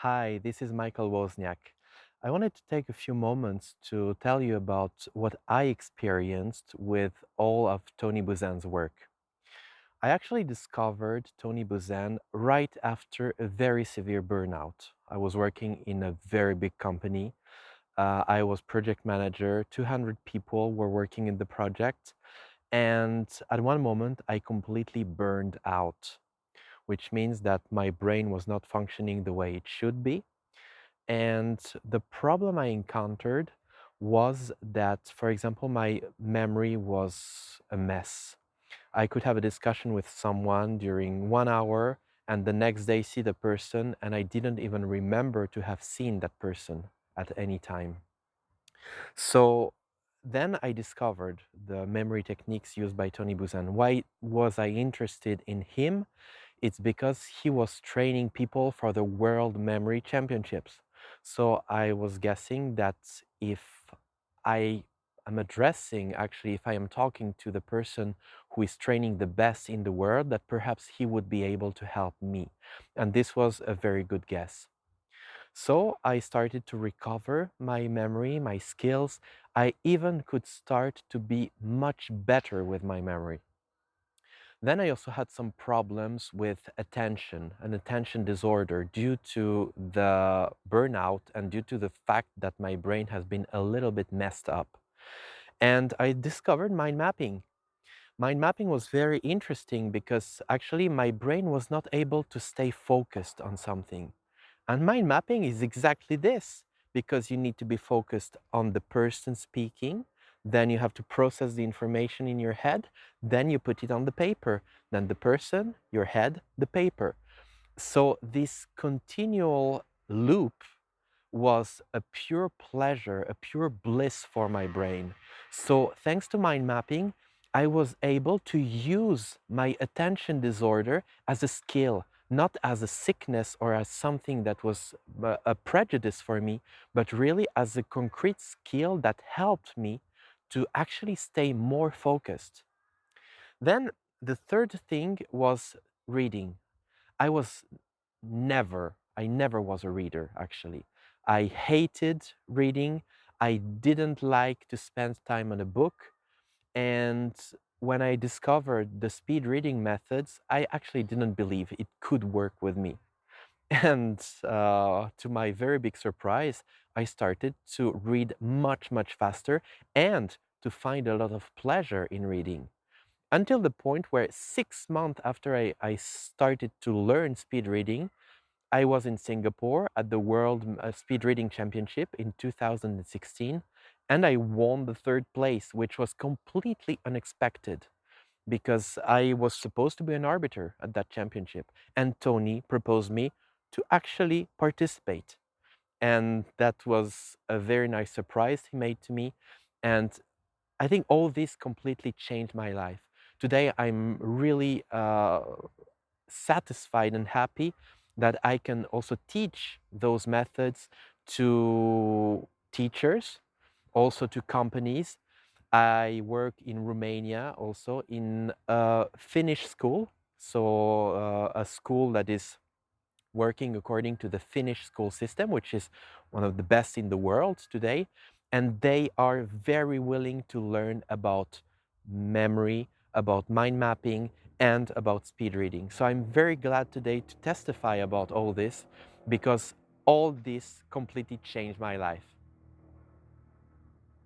Hi, this is Michel Wozniak. I wanted to take a few moments to tell you about what I experienced with all of Tony Busan's work. I actually discovered Tony Buzan right after a very severe burnout. I was working in a very big company. I was project manager, 200 people were working in the project, and at one moment I completely burned out, which means that my brain was not functioning the way it should be. And the problem I encountered was that, for example, my memory was a mess. I could have a discussion with someone during 1 hour and the next day see the person, and I didn't even remember to have seen that person at any time. So then I discovered the memory techniques used by Tony Buzan. Why was I interested in him? It's because he was training people for the World Memory Championships. So I was guessing that if I am addressing, actually, if I am talking to the person who is training the best in the world, that perhaps he would be able to help me. And this was a very good guess. So I started to recover my memory, my skills. I even could start to be much better with my memory. Then I also had some problems with attention, an attention disorder due to the burnout and due to the fact that my brain has been a little bit messed up. And I discovered mind mapping. Mind mapping was very interesting because actually my brain was not able to stay focused on something. And mind mapping is exactly this, because you need to be focused on the person speaking, then you have to process the information in your head, then you put it on the paper, then the person, your head, the paper. So this continual loop was a pure pleasure, a pure bliss for my brain. So thanks to mind mapping, I was able to use my attention disorder as a skill, not as a sickness or as something that was a prejudice for me, but really as a concrete skill that helped me to actually stay more focused. Then the third thing was reading. I was I never was a reader, actually. I hated reading. I didn't like to spend time on a book. And when I discovered the speed reading methods, I actually didn't believe it could work with me. And to my very big surprise, I started to read much, much faster and to find a lot of pleasure in reading. Until the point where 6 months after I started to learn speed reading, I was in Singapore at the World Speed Reading Championship in 2016, and I won the third place, which was completely unexpected because I was supposed to be an arbiter at that championship, and Tony proposed me to actually participate. And that was a very nice surprise he made to me. And I think all this completely changed my life. Today, I'm really satisfied and happy that I can also teach those methods to teachers, also to companies. I work in Romania also in a Finnish school, so a school that is working according to the Finnish school system, which is one of the best in the world today. And they are very willing to learn about memory, about mind mapping, and about speed reading. So I'm very glad today to testify about all this because all this completely changed my life.